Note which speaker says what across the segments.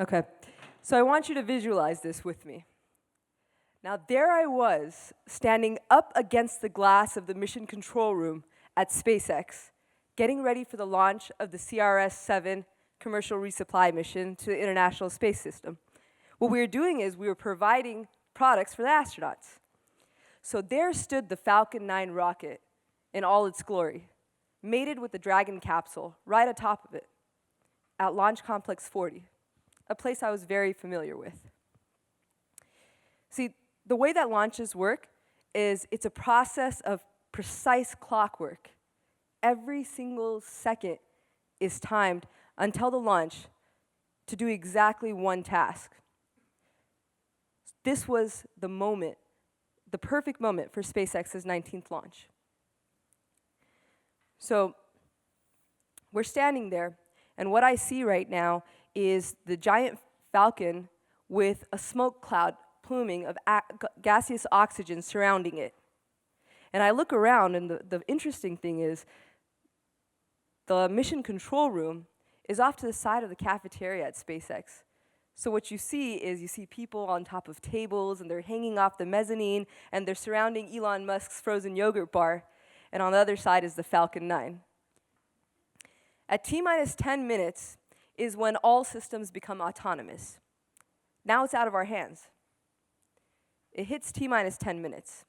Speaker 1: Okay, so I want you to visualize this with me. Now, there I was, standing up against the glass of the mission control room at SpaceX, getting ready for the launch of the CRS-7 commercial resupply mission to the International Space System. What we were doing is we were providing products for the astronauts. So there stood the Falcon 9 rocket in all its glory, mated with the Dragon capsule right atop of it, at Launch Complex 40, a place I was very familiar with. See, the way that launches work is it's a process of precise clockwork. Every single second is timed until the launch to do exactly one task. This was the moment, the perfect moment for SpaceX's 19th launch. So we're standing there, and what I see right now is the giant Falcon with a smoke cloud pluming of gaseous oxygen surrounding it. And I look around, and the interesting thing is the mission control room is off to the side of the cafeteria at SpaceX. So what you see is you see people on top of tables, and they're hanging off the mezzanine, and they're surrounding Elon Musk's frozen yogurt bar, and on the other side is the Falcon 9. At T-minus 10 minutes is when all systems become autonomous. Now it's out of our hands. It hits T-minus 10 minutes.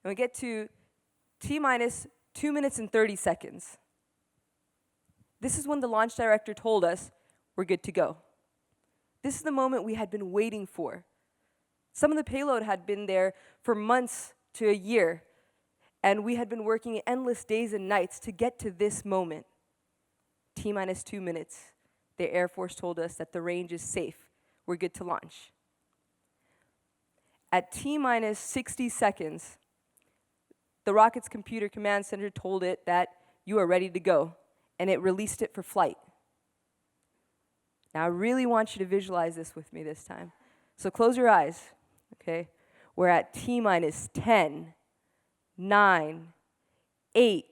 Speaker 1: And we get to T-minus 2 minutes and 30 seconds. This is when the launch director told us we're good to go. This is the moment we had been waiting for. Some of the payload had been there for months to a year, and we had been working endless days and nights to get to this moment. T-minus 2 minutes, the Air Force told us that the range is safe. We're good to launch. At T-minus 60 seconds, the rocket's computer command center told it that you are ready to go, and it released it for flight. Now, I really want you to visualize this with me this time. So close your eyes, okay? We're at T-minus 10, 9, 8,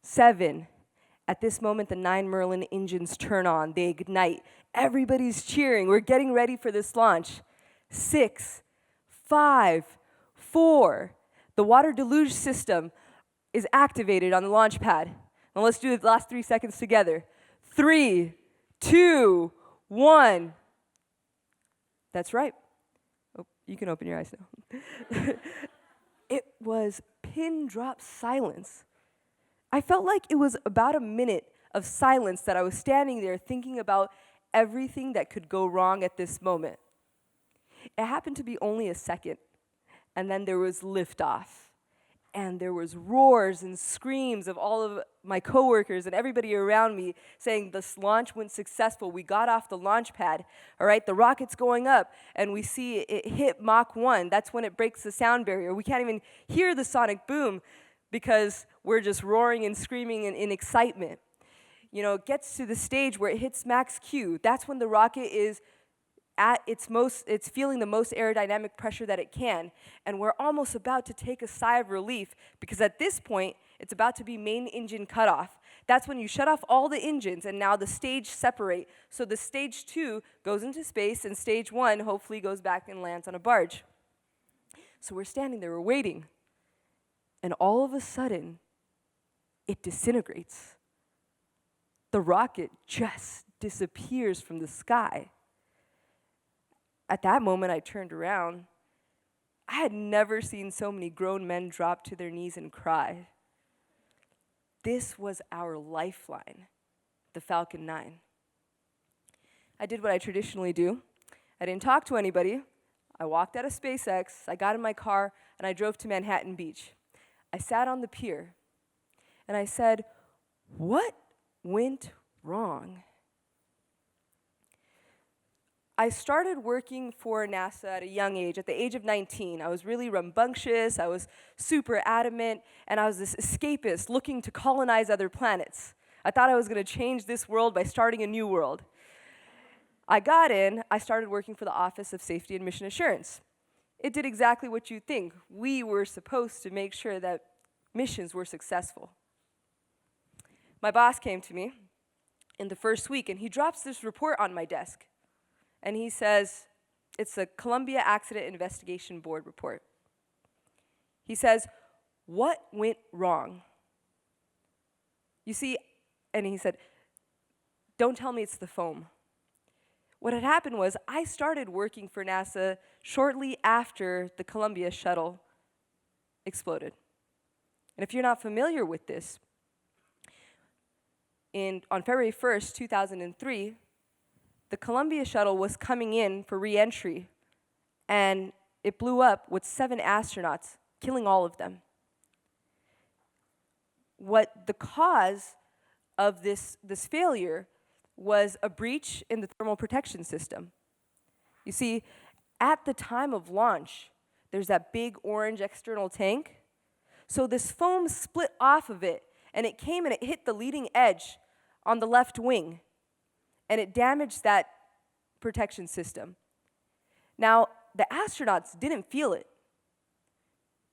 Speaker 1: 7. At this moment, the 9 Merlin engines turn on. They ignite. Everybody's cheering. We're getting ready for this launch. 6, 5, 4. The water deluge system is activated on the launch pad. Now let's do the last 3 seconds together. 3, 2, 1. That's right. Oh, you can open your eyes now. It was pin drop silence. I felt like it was about a minute of silence that I was standing there thinking about everything that could go wrong at this moment. It happened to be only a second, and then there was liftoff. And there was roars and screams of all of my coworkers and everybody around me saying this launch went successful. We got off the launch pad, all right? The rocket's going up, and we see it hit Mach 1. That's when it breaks the sound barrier. We can't even hear the sonic boom because we're just roaring and screaming in excitement. You know, it gets to the stage where it hits max Q. That's when the rocket is at it's feeling the most aerodynamic pressure that it can, and we're almost about to take a sigh of relief because at this point, it's about to be main engine cutoff. That's when you shut off all the engines, and now the stage separate. So the stage 2 goes into space, and stage 1 hopefully goes back and lands on a barge. So we're standing there, we're waiting, and all of a sudden, it disintegrates. The rocket just disappears from the sky. At that moment, I turned around. I had never seen so many grown men drop to their knees and cry. This was our lifeline, the Falcon 9. I did what I traditionally do. I didn't talk to anybody. I walked out of SpaceX, I got in my car, and I drove to Manhattan Beach. I sat on the pier, and I said, what went wrong? I started working for NASA at a young age, at the age of 19. I was really rambunctious, I was super adamant, and I was this escapist looking to colonize other planets. I thought I was going to change this world by starting a new world. I got in, I started working for the Office of Safety and Mission Assurance. It did exactly what you think. We were supposed to make sure that missions were successful. My boss came to me in the first week, and he drops this report on my desk. And he says, it's a Columbia Accident Investigation Board report. He says, what went wrong? You see, and he said, don't tell me it's the foam. What had happened was I started working for NASA shortly after the Columbia shuttle exploded. And if you're not familiar with this, on February 1st, 2003, the Columbia shuttle was coming in for re-entry, and it blew up with 7 astronauts, killing all of them. What the cause of this failure was a breach in the thermal protection system. You see, at the time of launch, there's that big orange external tank. So this foam split off of it, and it came and it hit the leading edge on the left wing, and it damaged that protection system. Now, the astronauts didn't feel it.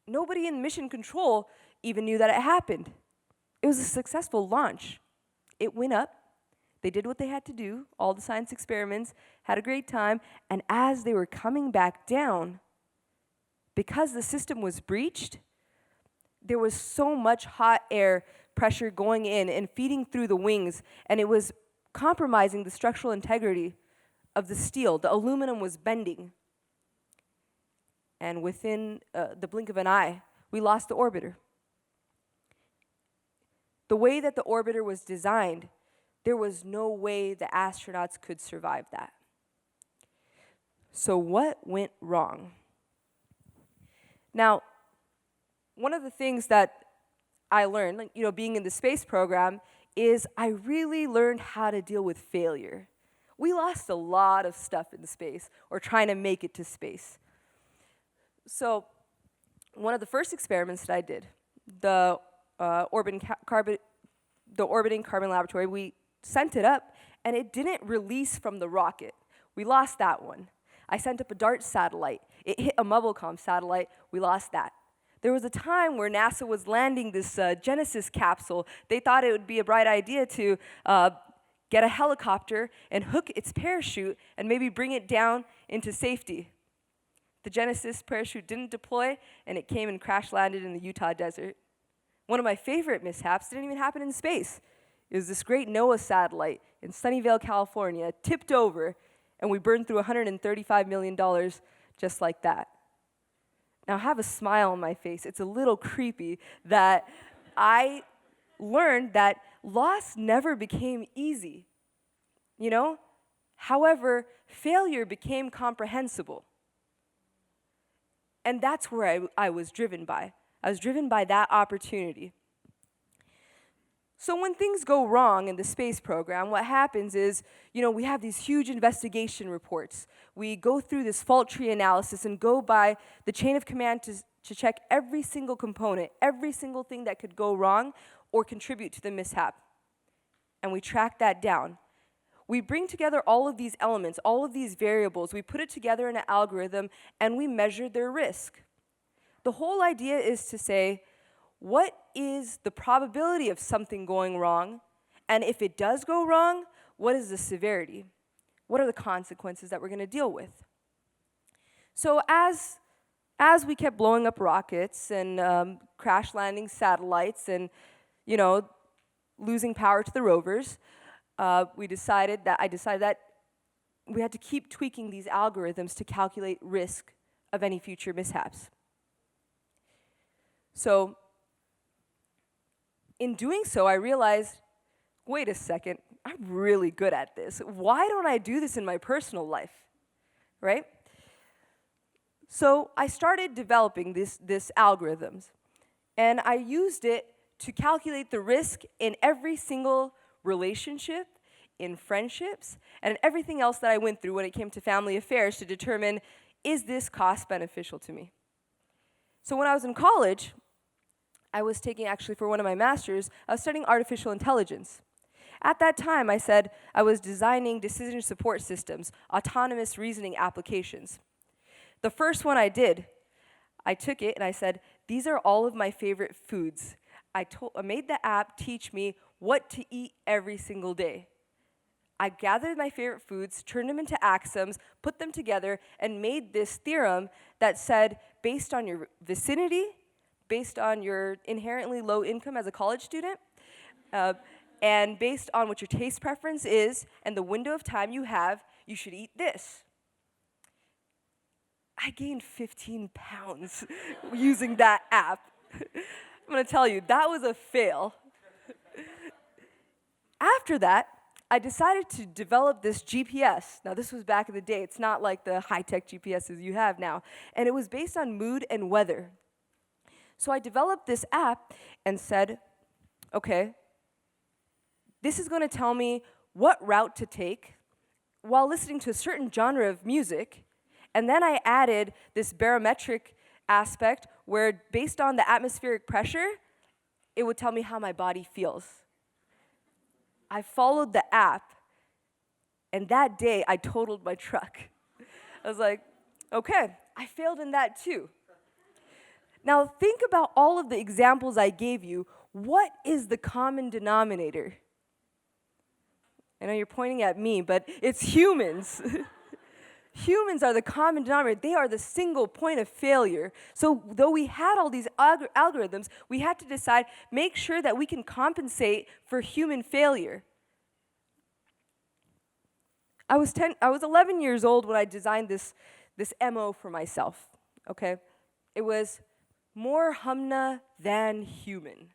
Speaker 1: Nobody in mission control even knew that it happened. It was a successful launch. It went up. They did what they had to do, all the science experiments, had a great time, and as they were coming back down, because the system was breached, there was so much hot air pressure going in and feeding through the wings, and it was compromising the structural integrity of the steel. The aluminum was bending. And within the blink of an eye, we lost the orbiter. The way that the orbiter was designed, there was no way the astronauts could survive that. So what went wrong? Now, one of the things that I learned, like, being in the space program, is I really learned how to deal with failure. We lost a lot of stuff in the space, or trying to make it to space. So one of the first experiments that I did, the orbiting carbon laboratory, we sent it up, and it didn't release from the rocket. We lost that one. I sent up a DART satellite. It hit a MubbleCom satellite. We lost that. There was a time where NASA was landing this Genesis capsule. They thought it would be a bright idea to get a helicopter and hook its parachute and maybe bring it down into safety. The Genesis parachute didn't deploy, and it came and crash landed in the Utah desert. One of my favorite mishaps didn't even happen in space. It was this great NOAA satellite in Sunnyvale, California, tipped over, and we burned through $135 million just like that. Now, I have a smile on my face. It's a little creepy that I learned that loss never became easy. However, failure became comprehensible. And that's where I was driven by. I was driven by that opportunity. So when things go wrong in the space program, what happens is, we have these huge investigation reports. We go through this fault tree analysis and go by the chain of command to check every single component, every single thing that could go wrong or contribute to the mishap. And we track that down. We bring together all of these elements, all of these variables, we put it together in an algorithm, and we measure their risk. The whole idea is to say, what is the probability of something going wrong? And if it does go wrong, what is the severity? What are the consequences that we're going to deal with? So as we kept blowing up rockets and crash landing satellites and, losing power to the rovers, I decided that we had to keep tweaking these algorithms to calculate risk of any future mishaps. So in doing so, I realized, wait a second, I'm really good at this. Why don't I do this in my personal life, right? So I started developing this algorithms, and I used it to calculate the risk in every single relationship, in friendships, and everything else that I went through when it came to family affairs to determine, is this cost beneficial to me? So when I was in college, I was taking, actually for one of my masters, I was studying artificial intelligence. At that time, I said I was designing decision support systems, autonomous reasoning applications. The first one I did, I took it and I said, these are all of my favorite foods. I made the app teach me what to eat every single day. I gathered my favorite foods, turned them into axioms, put them together, and made this theorem that said, based on your vicinity, based on your inherently low income as a college student, and based on what your taste preference is and the window of time you have, you should eat this. I gained 15 pounds using that app. I'm gonna tell you, that was a fail. After that, I decided to develop this GPS. Now, this was back in the day. It's not like the high-tech GPSs you have now. And it was based on mood and weather. So I developed this app and said, okay, this is going to tell me what route to take while listening to a certain genre of music. And then I added this barometric aspect where, based on the atmospheric pressure, it would tell me how my body feels. I followed the app, and that day I totaled my truck. I was like, okay, I failed in that too. Now think about all of the examples I gave you. What is the common denominator? I know you're pointing at me, but it's humans. Humans are the common denominator. They are the single point of failure. So though we had all these algorithms, we had to decide, make sure that we can compensate for human failure. I was 11 years old when I designed this MO for myself, okay? It was more Humna than human.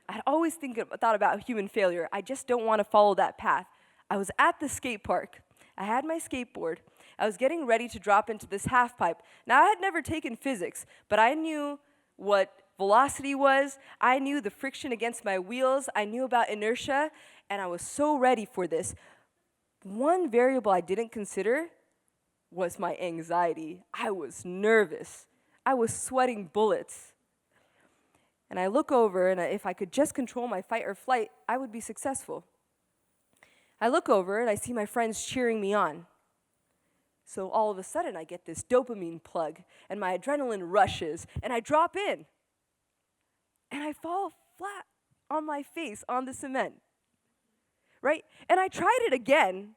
Speaker 1: I'd always thought about human failure. I just don't want to follow that path. I was at the skate park. I had my skateboard. I was getting ready to drop into this half pipe. Now, I had never taken physics, but I knew what velocity was. I knew the friction against my wheels. I knew about inertia, and I was so ready for this. One variable I didn't consider was my anxiety. I was nervous. I was sweating bullets. And I look over, and if I could just control my fight or flight, I would be successful. I look over, and I see my friends cheering me on. So all of a sudden, I get this dopamine plug, and my adrenaline rushes, and I drop in. And I fall flat on my face on the cement, right? And I tried it again,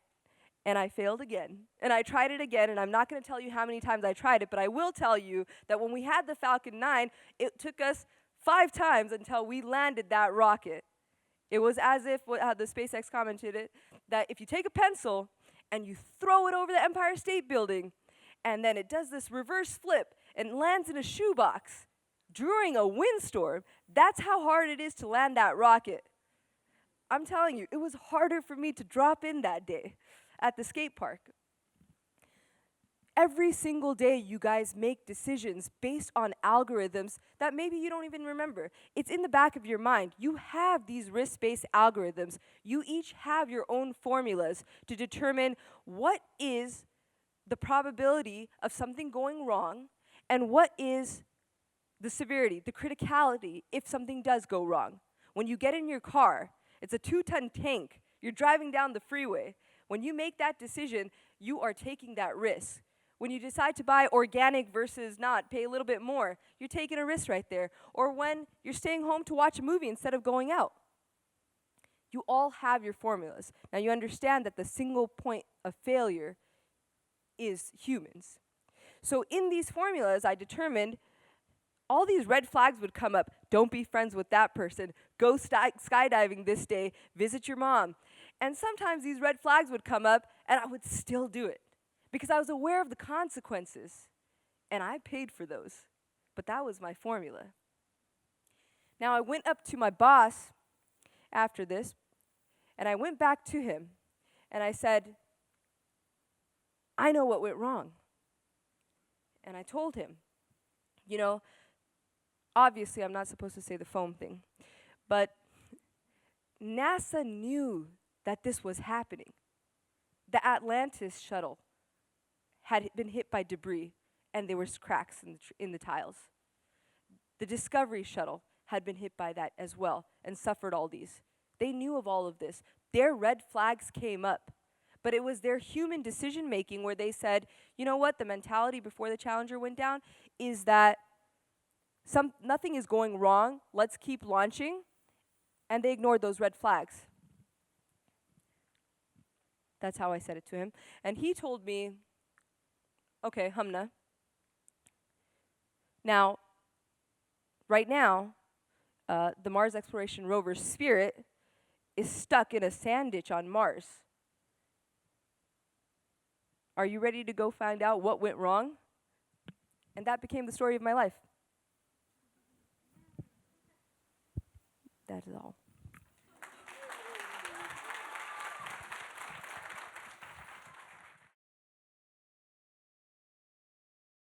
Speaker 1: and I failed again. And I tried it again, and I'm not going to tell you how many times I tried it, but I will tell you that when we had the Falcon 9, it took us 5 times until we landed that rocket. It was as if, how the SpaceX commented it, that if you take a pencil and you throw it over the Empire State Building, and then it does this reverse flip and lands in a shoebox during a windstorm, that's how hard it is to land that rocket. I'm telling you, it was harder for me to drop in that day at the skate park. Every single day, you guys make decisions based on algorithms that maybe you don't even remember. It's in the back of your mind. You have these risk-based algorithms. You each have your own formulas to determine what is the probability of something going wrong and what is the severity, the criticality, if something does go wrong. When you get in your car, it's a 2-ton tank. You're driving down the freeway. When you make that decision, you are taking that risk. When you decide to buy organic versus not, pay a little bit more, you're taking a risk right there. Or when you're staying home to watch a movie instead of going out. You all have your formulas. Now you understand that the single point of failure is humans. So in these formulas, I determined all these red flags would come up. Don't be friends with that person. Go skydiving this day. Visit your mom. And sometimes these red flags would come up, and I would still do it because I was aware of the consequences, and I paid for those. But that was my formula. Now, I went up to my boss after this, and I went back to him, and I said, I know what went wrong. And I told him, you know, obviously I'm not supposed to say the foam thing, but NASA knew that this was happening. The Atlantis shuttle had been hit by debris, and there was cracks in the tiles. The Discovery shuttle had been hit by that as well and suffered all these. They knew of all of this. Their red flags came up, but it was their human decision-making where they said, you know what, the mentality before the Challenger went down is that nothing is going wrong, let's keep launching, and they ignored those red flags. That's how I said it to him. And he told me, okay, Humna, now, right now, the Mars Exploration Rover Spirit is stuck in a sand ditch on Mars. Are you ready to go find out what went wrong? And that became the story of my life. That is all.